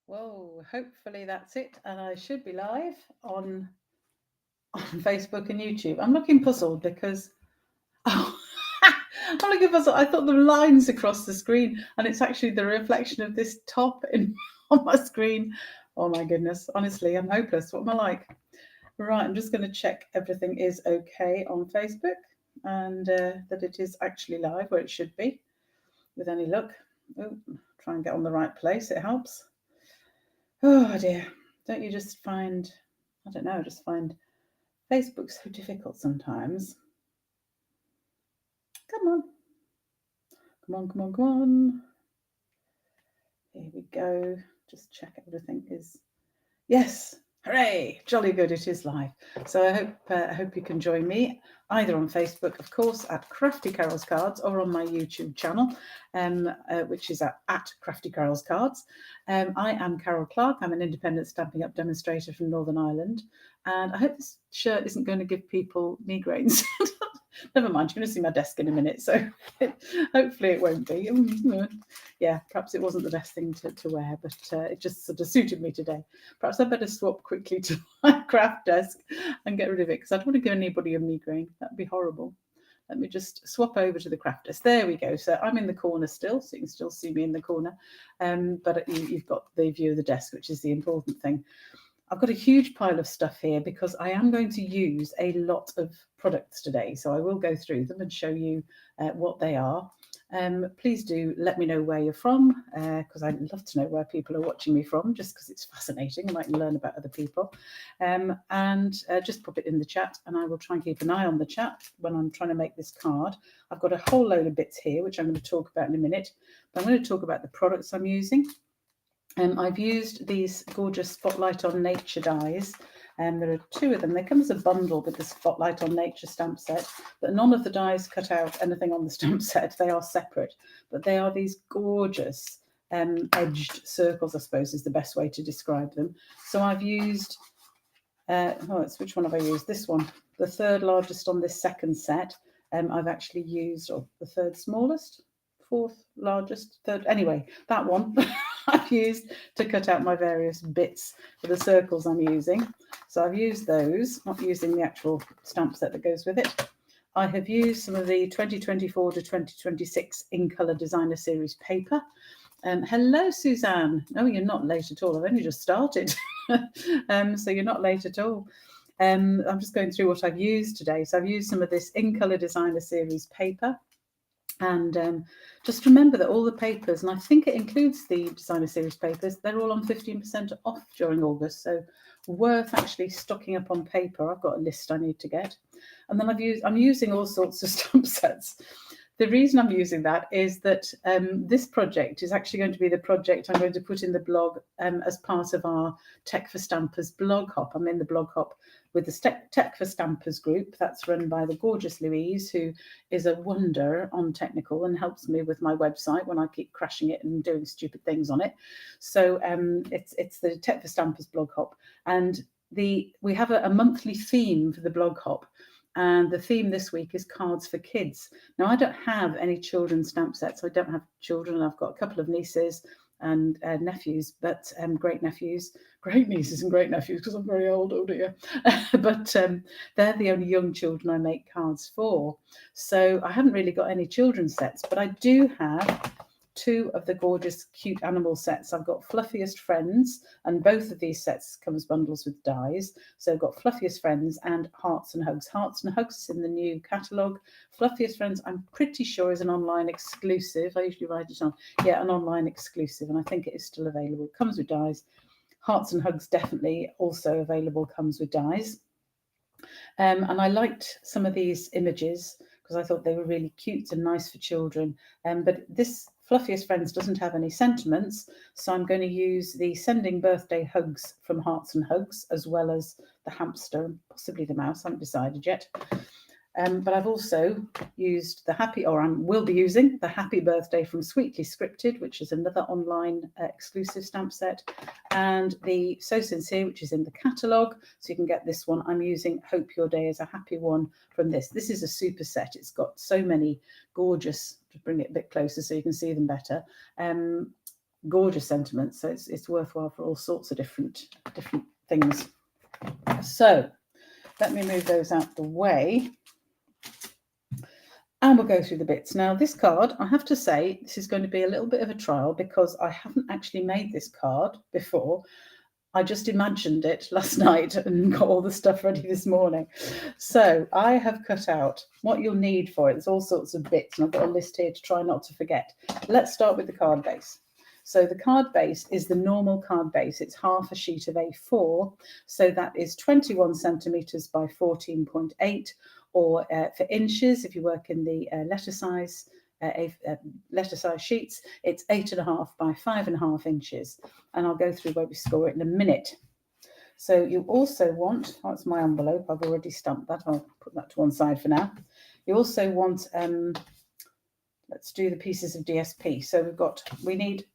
Whoa, hopefully that's it. And I should be live on Facebook and YouTube. I'm looking puzzled because oh, I'm looking puzzled. I thought the lines across the screen, and it's actually the reflection of this top in on my screen. Oh my goodness. Honestly, I'm hopeless. What am I like? Right, I'm just going to check everything is okay on Facebook and that it is actually live where it should be with any luck. Oh, try and get on the right place. It helps. Oh dear. Don't you just find, I don't know, just find Facebook so difficult sometimes. Come on. Come on, come on, come on. Here we go. Just check everything is. Yes. Hooray! Jolly good, it is live. So I hope you can join me either on Facebook, of course, at Crafty Carol's Cards, or on my YouTube channel, which is at Crafty Carol's Cards. I am Carol Clark. I'm an independent Stampin' Up demonstrator from Northern Ireland, and I hope this shirt isn't going to give people migraines. Never mind, you're going to see my desk in a minute, so hopefully it won't be. Yeah, perhaps it wasn't the best thing to wear, but it just sort of suited me today. Perhaps I better swap quickly to my craft desk and get rid of it, because I don't want to give anybody a migraine. That'd be horrible. Let me just swap over to the craft desk. There we go. So I'm in the corner still, so you can still see me in the corner. But you've got the view of the desk, which is the important thing. I've got a huge pile of stuff here because I am going to use a lot of products today. So I will go through them and show you what they are. Please do let me know where you're from, because I'd love to know where people are watching me from, just because it's fascinating and I can learn about other people. And just pop it in the chat, and I will try and keep an eye on the chat when I'm trying to make this card. I've got a whole load of bits here, which I'm going to talk about in a minute, but I'm going to talk about the products I'm using. I've used these gorgeous Spotlight on Nature dies, and there are two of them. They come as a bundle with the Spotlight on Nature stamp set, but none of the dies cut out anything on the stamp set. They are separate, but they are these gorgeous edged circles, I suppose is the best way to describe them. So I've used, which one have I used? This one, the third largest on this second set. I've actually used, or the third smallest, fourth largest, third, anyway, that one I've used to cut out my various bits for the circles I'm using. So I've used those, not using the actual stamp set that goes with it. I have used some of the 2024 to 2026 In Colour Designer Series paper. Hello, Suzanne. No, you're not late at all. I've only just started. So you're not late at all. I'm just going through what I've used today. So I've used some of this In Colour Designer Series paper. And just remember that all the papers, and I think it includes the Designer Series papers, they're all on 15% off during August. So worth actually stocking up on paper. I've got a list I need to get. And then I'm using all sorts of stamp sets. The reason I'm using that is that this project is actually going to be the project I'm going to put in the blog as part of our Tech for Stampers blog hop. I'm in the blog hop with the Tech for Stampers group. That's run by the gorgeous Louise, who is a wonder on technical and helps me with my website when I keep crashing it and doing stupid things on it. So it's the Tech for Stampers blog hop, and we have a monthly theme for the blog hop. And the theme this week is cards for kids. Now, I don't have any children's stamp sets. I don't have children. I've got a couple of nieces and nephews, but great nephews, great nieces and great nephews, because I'm very old, oh dear. But they're the only young children I make cards for. So I haven't really got any children's sets, but I do have two of the gorgeous cute animal sets. I've got Fluffiest Friends, and both of these sets come as bundles with dies. So I've got Fluffiest Friends and Hearts and Hugs. Hearts and Hugs is in the new catalogue. Fluffiest Friends, I'm pretty sure, is an online exclusive. I usually write it on, yeah, an online exclusive, and I think it is still available. Comes with dies. Hearts and Hugs definitely also available, comes with dies. And I liked some of these images because I thought they were really cute and nice for children. But this Fluffiest Friends doesn't have any sentiments, so I'm going to use the Sending Birthday Hugs from Hearts and Hugs, as well as the hamster and possibly the mouse. I haven't decided yet. But I've also used the will be using the Happy Birthday from Sweetly Scripted, which is another online exclusive stamp set, and the So Sincere, which is in the catalogue. So you can get this one. I'm using Hope Your Day is a Happy One from this. This is a super set. It's got so many gorgeous, to bring it a bit closer so you can see them better, gorgeous sentiments. So it's worthwhile for all sorts of different things. So let me move those out the way. And we'll go through the bits. Now, this card, I have to say, this is going to be a little bit of a trial because I haven't actually made this card before. I just imagined it last night and got all the stuff ready this morning. So I have cut out what you'll need for it. There's all sorts of bits, and I've got a list here to try not to forget. Let's start with the card base. So the card base is the normal card base. It's half a sheet of A4. So that is 21 centimetres by 14.8, or for inches, if you work in the letter size sheets, it's 8.5 by 5.5 inches. And I'll go through where we score it in a minute. So you also want, that's my envelope, I've already stamped that, I'll put that to one side for now. You also want, let's do the pieces of DSP. So we need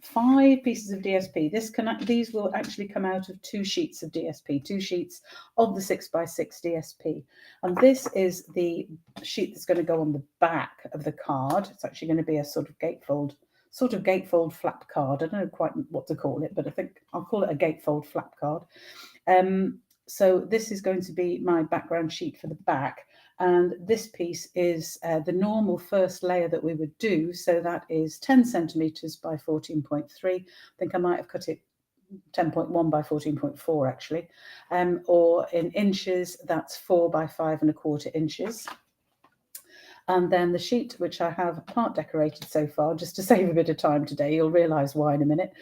5 pieces of DSP. These will actually come out of 2 sheets of DSP, 2 sheets of the 6x6 DSP. And this is the sheet that's going to go on the back of the card. It's actually going to be a sort of gatefold flap card. I don't know quite what to call it, but I think I'll call it a gatefold flap card. So this is going to be my background sheet for the back. And this piece is the normal first layer that we would do. So that is 10 centimetres by 14.3. I think I might have cut it 10.1 by 14.4 actually. Or in inches, that's 4 by 5.25 inches. And then the sheet, which I have part decorated so far, just to save a bit of time today, you'll realise why in a minute.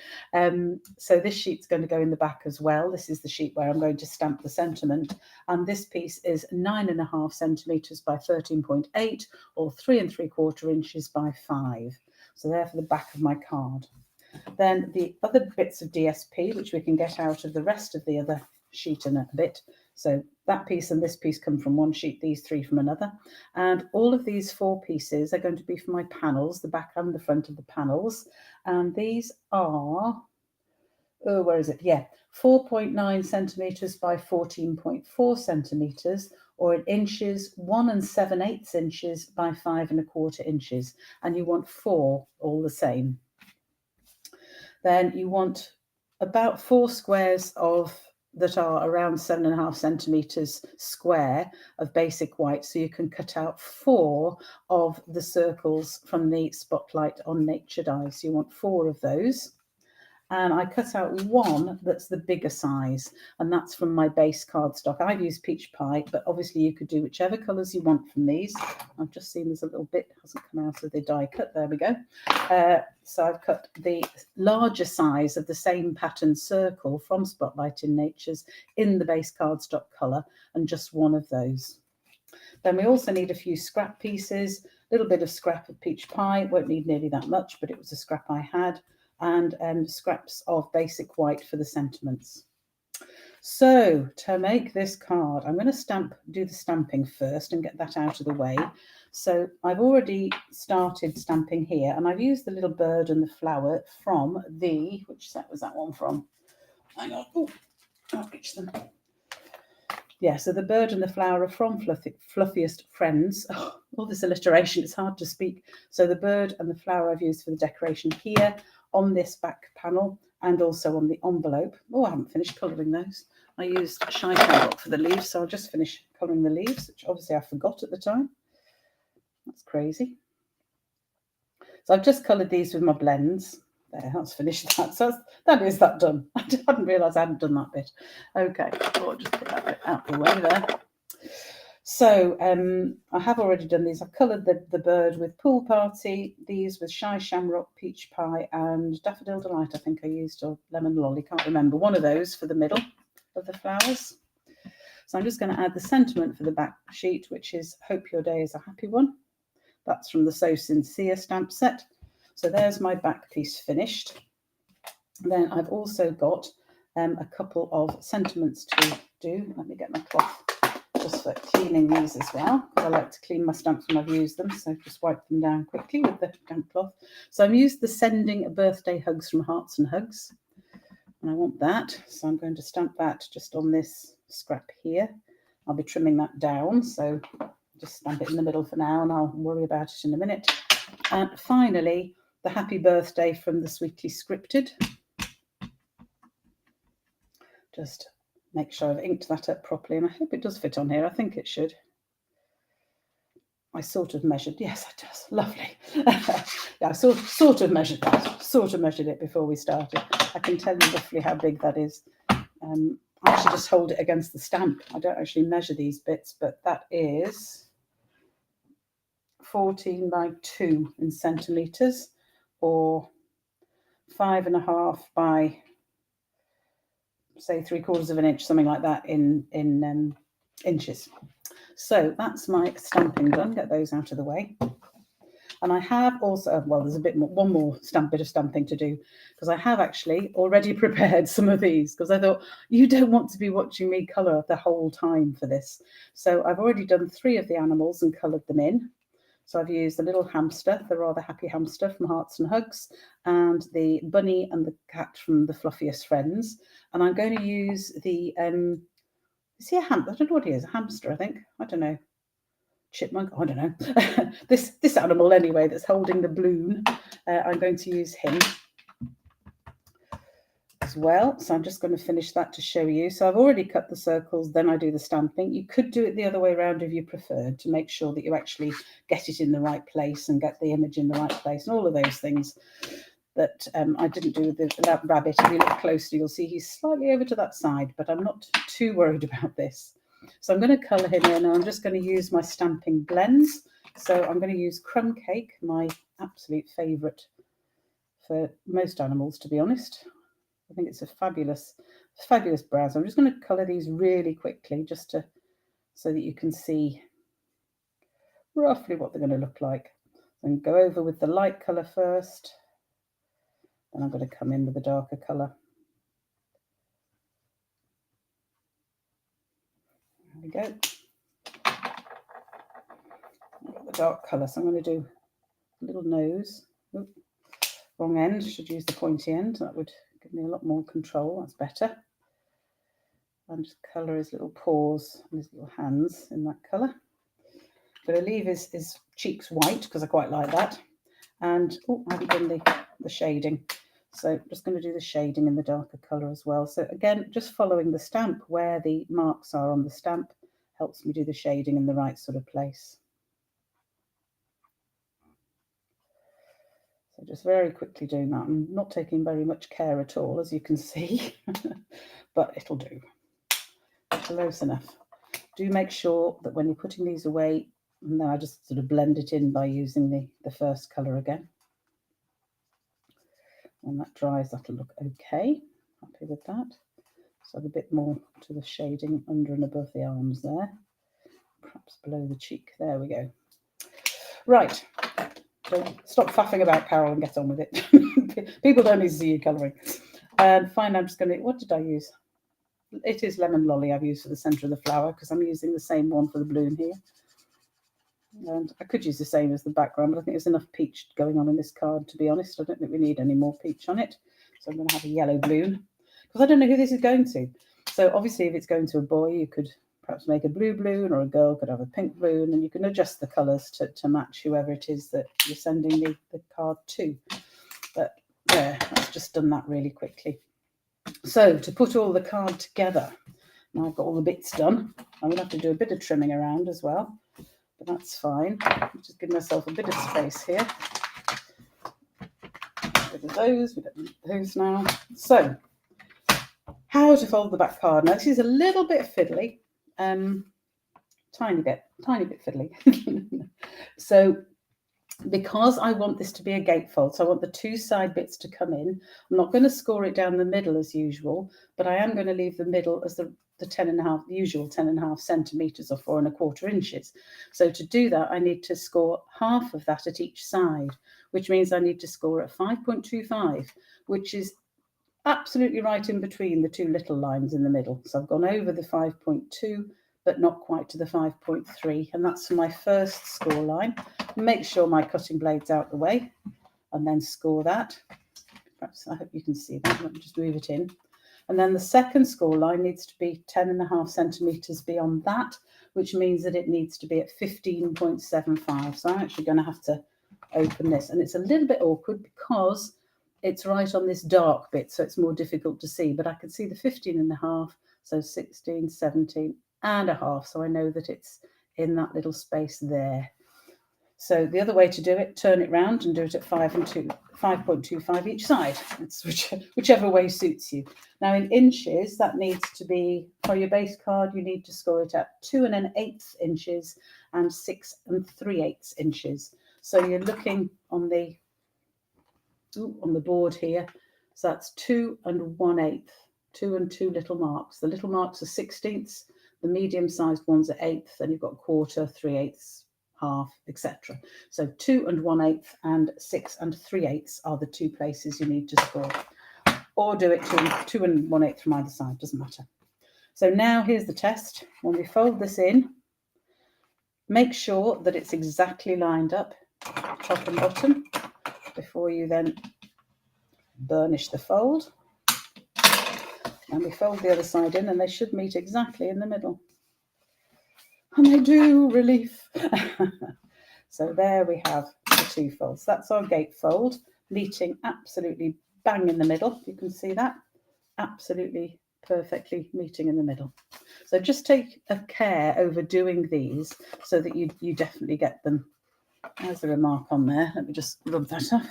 So this sheet's going to go in the back as well. This is the sheet where I'm going to stamp the sentiment. And this piece is 9.5 centimetres by 13.8, or 3 3/4 inches by 5. So they're for the back of my card. Then the other bits of DSP, which we can get out of the rest of the other sheet in a bit. So that piece and this piece come from one sheet, these 3 from another. And all of these 4 pieces are going to be for my panels, the back and the front of the panels. And these are, where is it? Yeah, 4.9 centimetres by 14.4 centimetres, or in inches, 1 7/8 inches by 5.25 inches. And you want 4 all the same. Then you want about 4 squares that are around 7.5 centimetres square of basic white. So you can cut out 4 of the circles from the Spotlight on Nature die. So you want 4 of those. And I cut out 1 that's the bigger size, and that's from my base cardstock. I've used peach pie, but obviously you could do whichever colours you want from these. I've just seen there's a little bit hasn't come out of the die cut. There we go. So I've cut the larger size of the same pattern circle from Spotlight in Nature's in the base cardstock colour, and just 1 of those. Then we also need a few scrap pieces, a little bit of scrap of peach pie. Won't need nearly that much, but it was a scrap I had. And scraps of basic white for the sentiments. So to make this card, I'm going to do the stamping first and get that out of the way. So I've already started stamping here, and I've used the little bird and the flower from which set was that one from? Hang on, I'll reach them. Yeah, so the bird and the flower are from Fluffiest Friends. Oh, all this alliteration, it's hard to speak. So the bird and the flower I've used for the decoration here, on this back panel, and also on the envelope. Oh, I haven't finished colouring those. I used Shy Shamrock for the leaves, so I'll just finish colouring the leaves, which obviously I forgot at the time. That's crazy. So I've just coloured these with my blends. There, that's finished that. So that is that done. I hadn't realised I hadn't done that bit. Okay, I'll just put that bit out the way there. So I have already done these. I've coloured the bird with Pool Party, these with Shy Shamrock, Peach Pie, and Daffodil Delight, I think I used, or Lemon Lolly, can't remember. One of those for the middle of the flowers. So I'm just going to add the sentiment for the back sheet, which is Hope Your Day is a Happy One. That's from the So Sincere stamp set. So there's my back piece finished. Then I've also got a couple of sentiments to do. Let me get my cloth just for cleaning these as well. I like to clean my stamps when I've used them, so just wipe them down quickly with the damp cloth. So I've used the Sending Birthday Hugs from Hearts and Hugs, and I want that. So I'm going to stamp that just on this scrap here. I'll be trimming that down, so just stamp it in the middle for now, and I'll worry about it in a minute. And finally, the happy birthday from the Sweetly Scripted. Just make sure I've inked that up properly, and I hope it does fit on here. I think it should. I sort of measured, yes, it does, lovely. Yeah, I sort of measured that, sort of measured it before we started. I can tell you roughly how big that is. I actually just hold it against the stamp. I don't actually measure these bits, but that is 14 by 2 in centimetres, or 5.5 by, say, 3/4 of an inch, something like that in inches. So that's my stamping done. Get those out of the way. And I have also, well, there's one more bit of stamping to do, because I have actually already prepared some of these, because I thought you don't want to be watching me colour the whole time for this. So I've already done 3 of the animals and coloured them in. So I've used the little hamster, the rather happy hamster from Hearts and Hugs, and the bunny and the cat from the Fluffiest Friends. And I'm going to use the, is he a hamster? I don't know what he is, a hamster, I think. I don't know. Chipmunk, I don't know. this animal anyway that's holding the balloon. I'm going to use him as well. So I'm just going to finish that to show you. So I've already cut the circles, then I do the stamping. You could do it the other way around if you preferred, to make sure that you actually get it in the right place and get the image in the right place and all of those things that I didn't do with that rabbit. If you look closely, you'll see he's slightly over to that side, but I'm not too worried about this. So I'm going to colour him in, and I'm just going to use my stamping blends. So I'm going to use Crumb Cake, my absolute favourite for most animals, to be honest. I think it's a fabulous brown. So I'm just going to colour these really quickly, just so that you can see roughly what they're going to look like. And go over with the light colour first. Then I'm going to come in with the darker colour. There we go. I've got the dark colour, so I'm going to do a little nose. Oop, wrong end, should use the pointy end. That would give me a lot more control, that's better. And just colour his little paws and his little hands in that colour. I'm going to leave his cheeks white, because I quite like that. And, oh, I haven't done the shading. So I'm just going to do the shading in the darker colour as well. So again, just following the stamp, where the marks are on the stamp helps me do the shading in the right sort of place. So just very quickly doing that. I'm not taking very much care at all, as you can see, but it'll do. Close enough. Do make sure that when you're putting these away, and then I just sort of blend it in by using the first colour again. When that dries, that'll look okay. Happy with that. So add a bit more to the shading under and above the arms there. Perhaps below the cheek. There we go. Right. Don't stop faffing about, Carol, and get on with it. People don't need to see you colouring. And fine, I'm just going to, what did I use? It is Lemon Lolly I've used for the centre of the flower, because I'm using the same one for the balloon here. And I could use the same as the background, but I think there's enough peach going on in this card, to be honest. I don't think we need any more peach on it. So I'm going to have a yellow balloon, because I don't know who this is going to. So obviously, if it's going to a boy, you could perhaps make a blue balloon, or a girl could have a pink balloon, and you can adjust the colours to match whoever it is that you're sending the card to. But there, I've just done that really quickly. So to put all the card together, now I've got all the bits done. I'm going to have to do a bit of trimming around as well. But that's fine. Just give myself a bit of space here. Rid of those. We don't need those now. So, how to fold the back card. Now, this is a little bit fiddly. Tiny bit fiddly. So, because I want this to be a gatefold, so I want the 2 side bits to come in. I'm not going to score it down the middle as usual, but I am going to leave the middle as the 10.5, the usual 10.5 centimetres or 4.25 inches. So to do that, I need to score half of that at each side, which means I need to score at 5.25, which is absolutely right in between the 2 little lines in the middle. So I've gone over the 5.2, but not quite to the 5.3, and that's for my first score line. Make sure my cutting blade's out the way, and then score that. Perhaps, I hope you can see that. Let me just move it in. And then the second score line needs to be 10.5 centimetres beyond that, which means that it needs to be at 15.75. So I'm actually going to have to open this. And it's a little bit awkward because it's right on this dark bit, so it's more difficult to see, but I can see the 15.5, so 16, 17.5, so I know that it's in that little space there. So the other way to do it, turn it round and do it at 5.25 each side. It's whichever way suits you. Now in inches, that needs to be, for your base card, you need to score it at 2 1/8 inches and 6 3/8 inches. So you're looking on the board here. So that's 2 1/8, 2 and 2 little marks. The little marks are 16ths, the medium-sized ones are 1/8, then you've got quarter, 3/8, half, etc. So 2 1/8 and 6 3/8 are the two places you need to score. Or do it 2 1/8 from either side, doesn't matter. So now here's the test. When we fold this in, make sure that it's exactly lined up, top and bottom, before you then burnish the fold. And we fold the other side in, and they should meet exactly in the middle. And they do, relief. So there we have the two folds. That's our gate fold, meeting absolutely bang in the middle. You can see that, absolutely perfectly meeting in the middle. So just take a care over doing these so that you definitely get them. There's the remark on there. Let me just rub that off.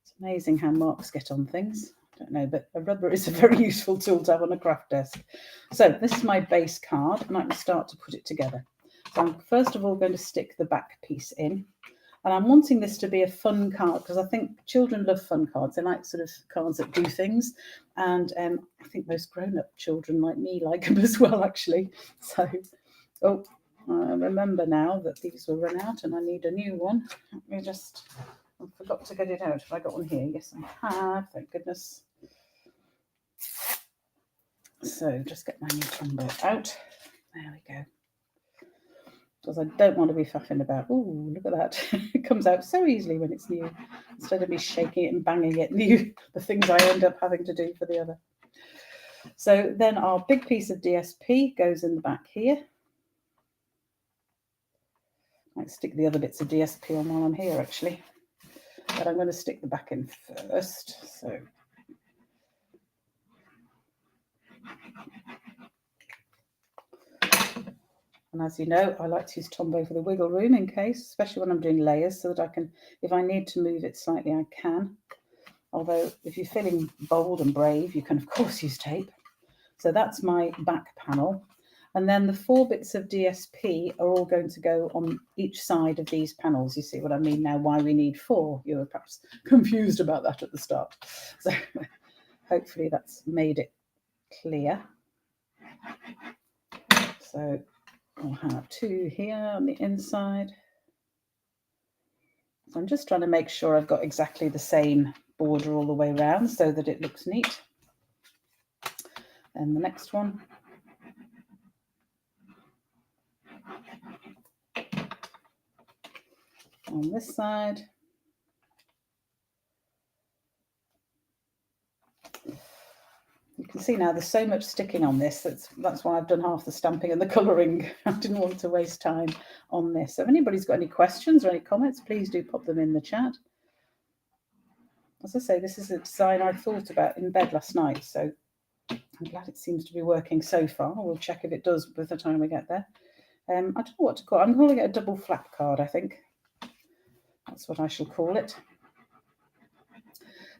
It's amazing how marks get on things. I don't know, but a rubber is a very useful tool to have on a craft desk. So this is my base card, and I can start to put it together. So I'm first of all going to stick the back piece in. And I'm wanting this to be a fun card because I think children love fun cards. They like sort of cards that do things. And I think most grown-up children like me like them as well, actually. So, oh, I remember now that these will run out and I need a new one. Let me just, I forgot to get it out. Have I got one here? Yes, I have. Thank goodness. So just get my new Tombow out. There we go. Because I don't want to be faffing about. Oh, look at that. It comes out so easily when it's new. Instead of me shaking it and banging it, the things I end up having to do for the other. So then our big piece of DSP goes in the back here. I might stick the other bits of DSP on while I'm here, actually. But I'm going to stick the back in first. So and as you know, I like to use Tombow for the wiggle room in case, especially when I'm doing layers, so that I can, if I need to move it slightly, I can. Although if you're feeling bold and brave, you can of course use tape. So that's my back panel. And then the 4 bits of DSP are all going to go on each side of these panels. You see what I mean now, why we need 4. You were perhaps confused about that at the start. So hopefully that's made it clear. So I'll have 2 here on the inside. So I'm just trying to make sure I've got exactly the same border all the way around so that it looks neat. And the next one. On this side. You can see now there's so much sticking on this. That's why I've done half the stamping and the colouring. I didn't want to waste time on this. So if anybody's got any questions or any comments, please do pop them in the chat. As I say, this is a design I thought about in bed last night, so I'm glad it seems to be working so far. We'll check if it does by the time we get there. I don't know what to call it. I'm calling it a double flap card, I think. That's what I shall call it.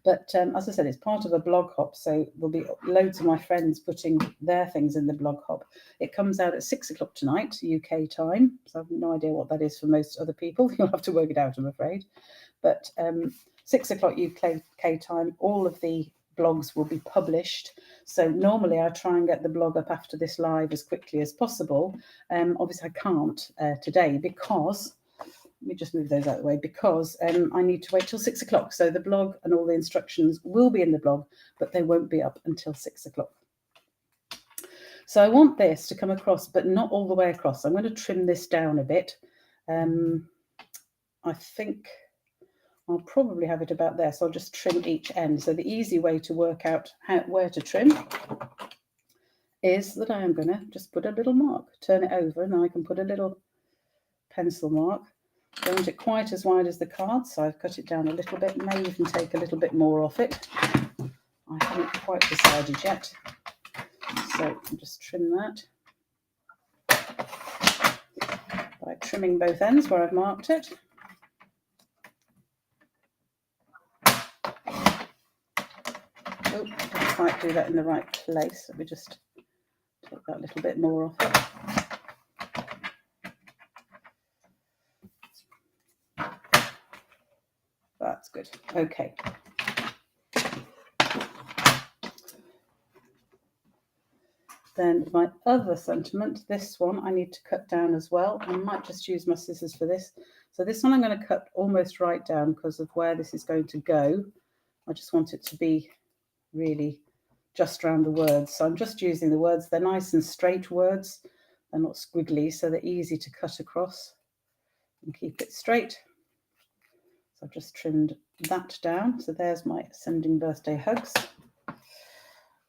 But as I said, it's part of a blog hop, so there'll be loads of my friends putting their things in the blog hop. It comes out at 6 o'clock tonight, UK time, so I have no idea what that is for most other people. You'll have to work it out, I'm afraid. But 6 o'clock UK time, all of the blogs will be published. So normally I try and get the blog up after this live as quickly as possible. Obviously I can't today because... Let me just move those out of the way because I need to wait till 6 o'clock. So the blog and all the instructions will be in the blog, but they won't be up until 6 o'clock. So I want this to come across, but not all the way across. I'm going to trim this down a bit. I think I'll probably have it about there. So I'll just trim each end. So the easy way to work out where to trim is that I am going to just put a little mark, turn it over, and I can put a little pencil mark. Don't want it quite as wide as the card, so I've cut it down a little bit. May even take a little bit more off it. I haven't quite decided yet. So I'll just trim that by trimming both ends where I've marked it. Oh, didn't quite do that in the right place. Let me just take that little bit more off it. That's good. Okay. Then my other sentiment, this one I need to cut down as well. I might just use my scissors for this. So this one I'm going to cut almost right down because of where this is going to go. I just want it to be really just around the words. So I'm just using the words. They're nice and straight words. They're not squiggly, so they're easy to cut across and keep it straight. So I've just trimmed that down. So there's my sending birthday hugs.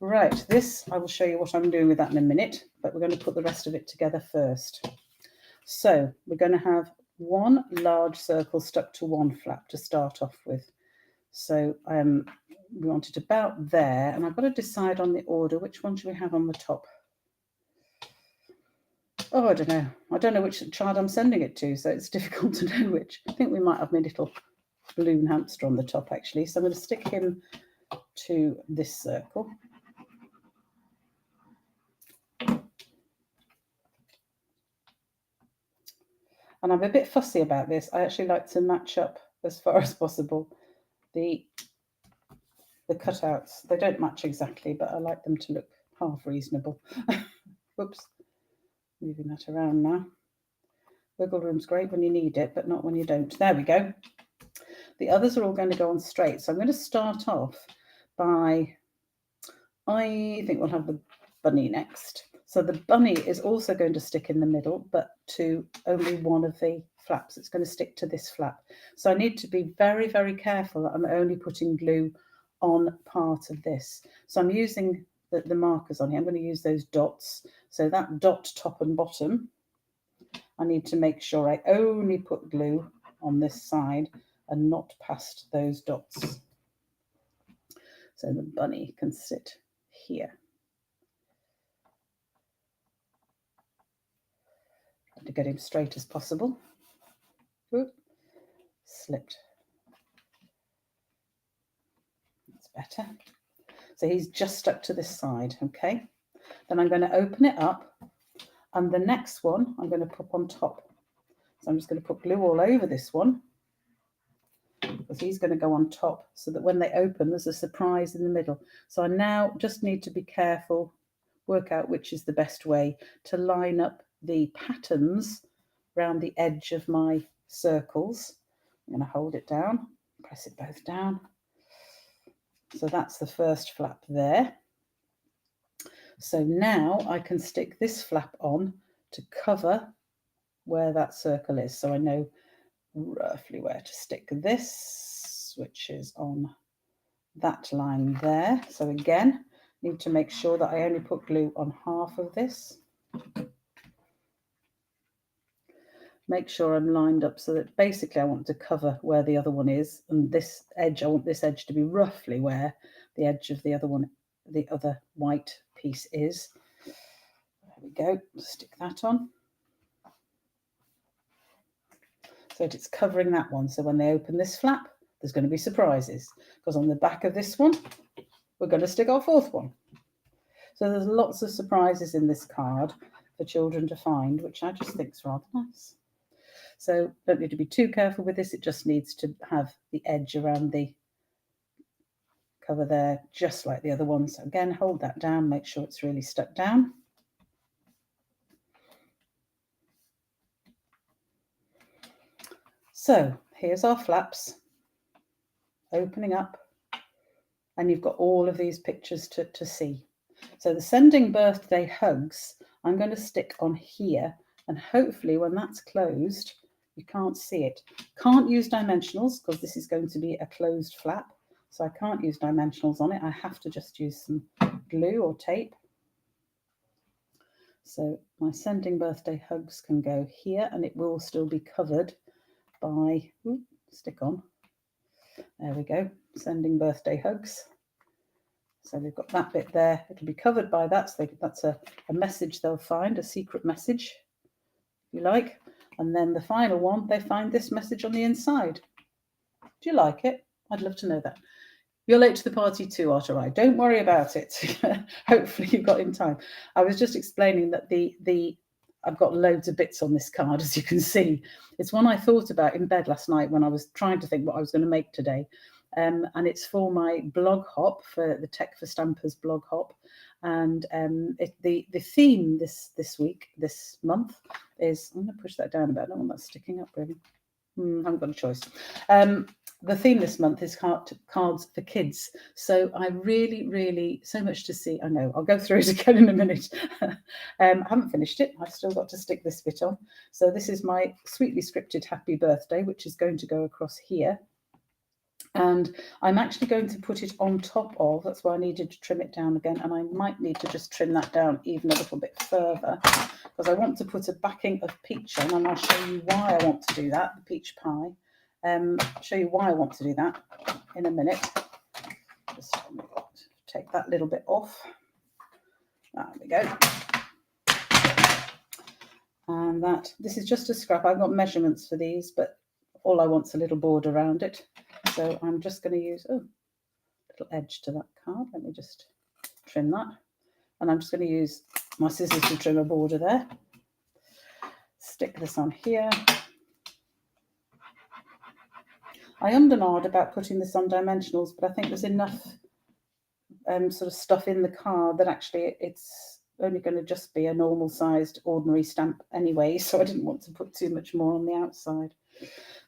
Right, this, I will show you what I'm doing with that in a minute, but we're going to put the rest of it together first. So we're going to have one large circle stuck to one flap to start off with. So we want it about there, and I've got to decide on the order. Which one should we have on the top? Oh, I don't know. I don't know which child I'm sending it to, so it's difficult to know which. I think we might have my little balloon hamster on the top, actually. So I'm going to stick him to this circle. And I'm a bit fussy about this. I actually like to match up as far as possible the cutouts. They don't match exactly, but I like them to look half reasonable. Whoops. Moving that around now. Wiggle room's great when you need it, but not when you don't. There we go. The others are all going to go on straight. So I'm going to start off by, I think we'll have the bunny next. So the bunny is also going to stick in the middle, but to only one of the flaps. It's going to stick to this flap. So I need to be very, very careful that I'm only putting glue on part of this. So I'm using the markers on here. I'm going to use those dots. So that dot top and bottom, I need to make sure I only put glue on this side and not past those dots. So the bunny can sit here. Try to get him straight as possible. Oop, slipped. That's better. So he's just stuck to this side, okay? Then I'm going to open it up, and the next one I'm going to put on top. So I'm just going to put glue all over this one, because he's going to go on top, so that when they open, there's a surprise in the middle. So I now just need to be careful, work out which is the best way to line up the patterns around the edge of my circles. I'm going to hold it down, press it both down. So that's the first flap there. So now I can stick this flap on to cover where that circle is. So I know roughly where to stick this, which is on that line there. So again, need to make sure that I only put glue on half of this. Make sure I'm lined up so that basically I want to cover where the other one is, and this edge, I want this edge to be roughly where the edge of the other one, the other white piece is. There we go, stick that on. So that it's covering that one. So when they open this flap, there's going to be surprises, because on the back of this one, we're going to stick our fourth one. So there's lots of surprises in this card for children to find, which I just think is rather nice. So don't need to be too careful with this. It just needs to have the edge around the cover there, just like the other ones. So again, hold that down, make sure it's really stuck down. So here's our flaps opening up, and you've got all of these pictures to see. So the sending birthday hugs, I'm going to stick on here, and hopefully when that's closed, you can't see it. Can't use dimensionals because this is going to be a closed flap. So I can't use dimensionals on it. I have to just use some glue or tape. So my sending birthday hugs can go here, and it will still be covered by, stick on. There we go, sending birthday hugs. So we've got that bit there. It'll be covered by that. So that's a message they'll find, a secret message, if you like. And then the final one, they find this message on the inside. Do you like it? I'd love to know that. You're late to the party too, Otter Eye. Don't worry about it. Hopefully you've got in time. I was just explaining that I've got loads of bits on this card, as you can see. It's one I thought about in bed last night when I was trying to think what I was going to make today. And it's for my blog hop, for the Tech for Stampers blog hop. And the theme this month is, I'm going to push that down a bit. I don't want that sticking up really. I haven't got a choice. The theme this month is cards for kids. So I really, so much to see. I know, I'll go through it again in a minute. I haven't finished it. I've still got to stick this bit on. So this is my sweetly scripted happy birthday, which is going to go across here. And I'm actually going to put it on top of, that's why I needed to trim it down again, and I might need to just trim that down even a little bit further, because I want to put a backing of peach on, and I'll show you why I want to do that, the peach pie. Show you why I want to do that in a minute. Just take that little bit off. There we go. And this is just a scrap. I've got measurements for these, but all I want is a little border around it. So I'm just going to use a little edge to that card. Let me just trim that. And I'm just going to use my scissors to trim a border there. Stick this on here. I ummed and ahed about putting this on dimensionals, but I think there's enough sort of stuff in the card that actually it's only going to just be a normal sized ordinary stamp anyway, so I didn't want to put too much more on the outside.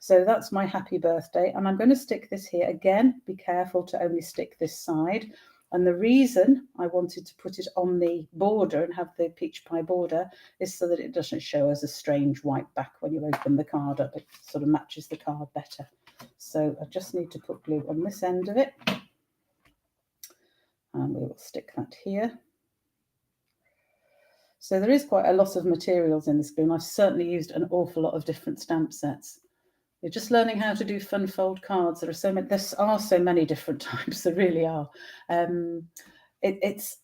So that's my happy birthday, and I'm going to stick this here again. Be careful to only stick this side. And the reason I wanted to put it on the border and have the peach pie border is so that it doesn't show as a strange white back when you open the card up. It sort of matches the card better. So I just need to put glue on this end of it, and we will stick that here. So there is quite a lot of materials in this glue, and I've certainly used an awful lot of different stamp sets. You're just learning how to do fun fold cards. There are so many different types. There really are. It's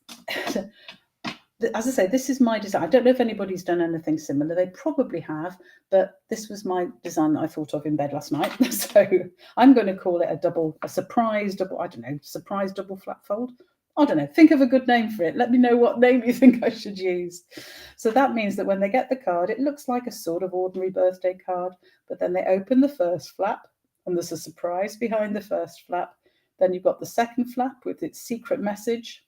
as I say, this is my design. I don't know if anybody's done anything similar. They probably have, but this was my design that I thought of in bed last night. So I'm going to call it a surprise double flat fold. I don't know, think of a good name for it. Let me know what name you think I should use. So that means that when they get the card, it looks like a sort of ordinary birthday card, but then they open the first flap and there's a surprise behind the first flap. Then you've got the second flap with its secret message.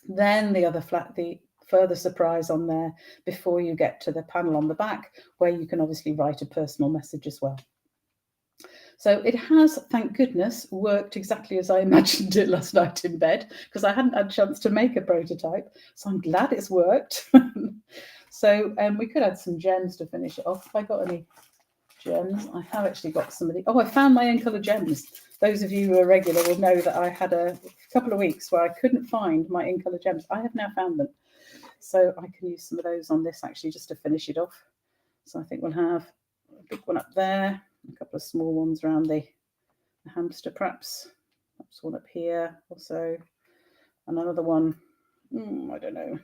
Then the other flap, the further surprise on there before you get to the panel on the back, where you can obviously write a personal message as well. So it has, thank goodness, worked exactly as I imagined it last night in bed, because I hadn't had a chance to make a prototype. So I'm glad it's worked. So we could add some gems to finish it off. If I got any gems, I have actually got some of the. Oh, I found my in-colour gems. Those of you who are regular will know that I had a couple of weeks where I couldn't find my in-colour gems. I have now found them. So I can use some of those on this actually just to finish it off. So I think we'll have a big one up there. A couple of small ones around the hamster, perhaps one up here also, and another one, I don't know,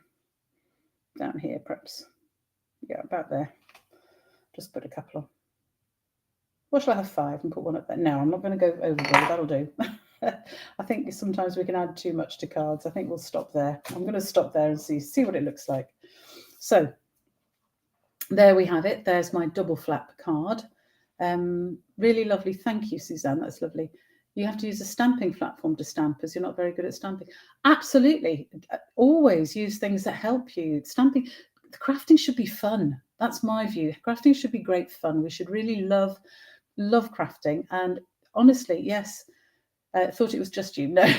down here perhaps. Yeah, about there. Just put a couple on. Or shall I have 5 and put one up there? No, I'm not going to go overboard. That'll do. I think sometimes we can add too much to cards. I think we'll stop there. I'm going to stop there and see what it looks like. So there we have it. There's my double flap card. Really lovely. Thank you, Suzanne. That's lovely. You have to use a stamping platform to stamp, as you're not very good at stamping. Absolutely. Always use things that help you. Stamping, crafting should be fun. That's my view. Crafting should be great fun. We should really love crafting. And honestly, yes, I thought it was just you. No,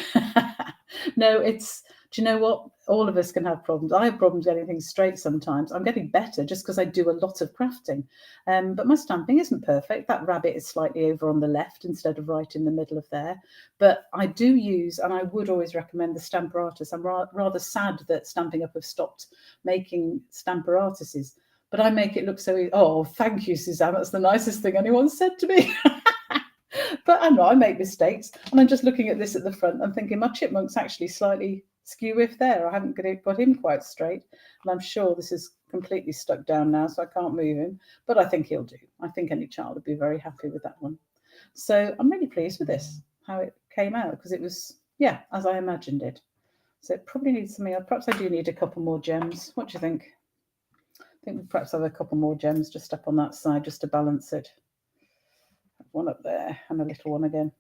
no, it's, do you know what? All of us can have problems. I have problems getting things straight sometimes. I'm getting better just because I do a lot of crafting. But my stamping isn't perfect. That rabbit is slightly over on the left instead of right in the middle of there. But I do use, and I would always recommend the Stamparatus. I'm rather sad that Stampin' Up have stopped making Stamparatus. but I make it look so easy. Oh, thank you, Suzanne. That's the nicest thing anyone said to me. But I know I make mistakes, and I'm just looking at this at the front. I'm thinking my chipmunk's actually slightly skew-if there. I haven't got him quite straight, and I'm sure this is completely stuck down now, so I can't move him. But I think he'll do. I think any child would be very happy with that one. So I'm really pleased with this, how it came out, because it was, yeah, as I imagined it. So it probably needs something else. Perhaps I do need a couple more gems. What do you think? I think we perhaps have a couple more gems just up on that side just to balance it. One up there and a little one again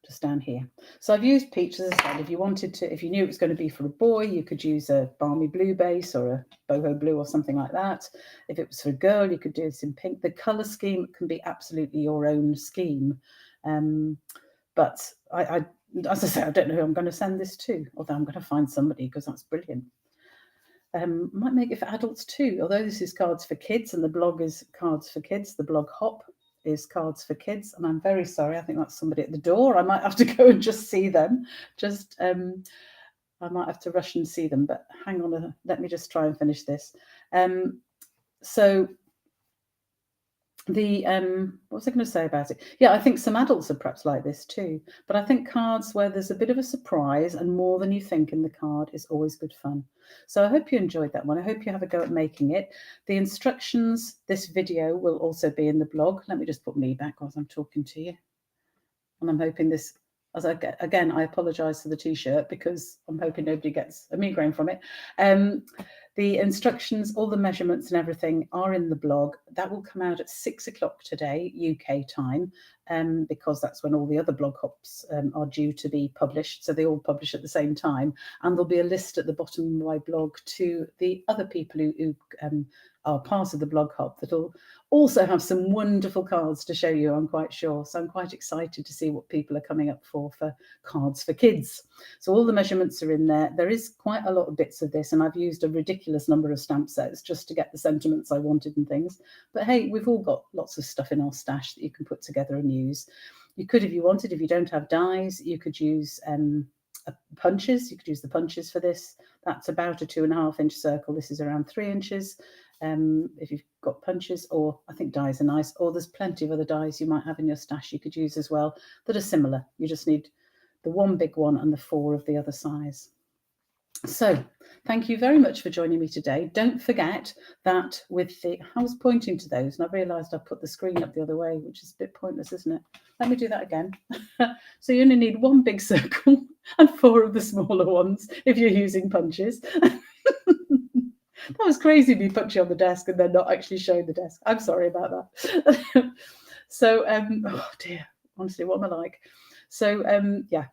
just down here. So I've used peach, as I said. If you wanted to, if you knew it was going to be for a boy, you could use a balmy blue base or a boho blue or something like that. If it was for a girl, you could do this in pink. The colour scheme can be absolutely your own scheme. But I, as I say, I don't know who I'm going to send this to, although I'm going to find somebody, because that's brilliant. Might make it for adults too, although this is cards for kids and the blog is cards for kids. The blog hop is cards for kids, and I'm very sorry, I think that's somebody at the door. I might have to go and just see them. I might have to rush and see them, but hang on, let me just try and finish this. So the what was I going to say about it? Yeah, I think some adults are perhaps like this too, but I think cards where there's a bit of a surprise and more than you think in the card is always good fun. So I hope you enjoyed that one. I hope you have a go at making it. The instructions, this video will also be in the blog. Let me just put me back while I'm talking to you. And I'm hoping this, as I get, again, I apologise for the t-shirt because I'm hoping nobody gets a migraine from it. The instructions, all the measurements and everything are in the blog. That will come out at 6 o'clock today, UK time, because that's when all the other blog hops are due to be published. So they all publish at the same time. And there'll be a list at the bottom of my blog to the other people who are part of the blog hop that'll also have some wonderful cards to show you, I'm quite sure. So I'm quite excited to see what people are coming up for cards for kids. So all the measurements are in there. There is quite a lot of bits of this, and I've used a ridiculous number of stamp sets just to get the sentiments I wanted and things. But hey, we've all got lots of stuff in our stash that you can put together and use. You could, if you wanted, if you don't have dies, you could use punches. You could use the punches for this. That's about a 2.5 inch circle. This is around 3 inches. If you've got punches, or I think dies are nice, or there's plenty of other dies you might have in your stash you could use as well that are similar. You just need the one big one and the 4 of the other size. So thank you very much for joining me today. Don't forget that with the, I was pointing to those and I realised I put the screen up the other way, which is a bit pointless, isn't it? Let me do that again. So you only need one big circle and 4 of the smaller ones if you're using punches. That was crazy, me punching on the desk and then not actually showing the desk. I'm sorry about that. So, oh dear, honestly, what am I like? So, yeah,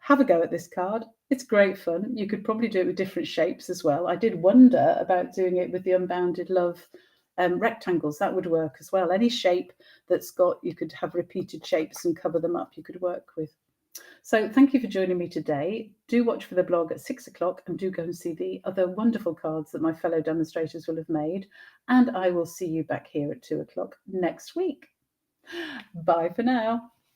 have a go at this card. It's great fun. You could probably do it with different shapes as well. I did wonder about doing it with the Unbounded Love rectangles. That would work as well. Any shape that's got, you could have repeated shapes and cover them up, you could work with. So thank you for joining me today. Do watch for the blog at 6 o'clock and do go and see the other wonderful cards that my fellow demonstrators will have made. And I will see you back here at 2 o'clock next week. Bye for now.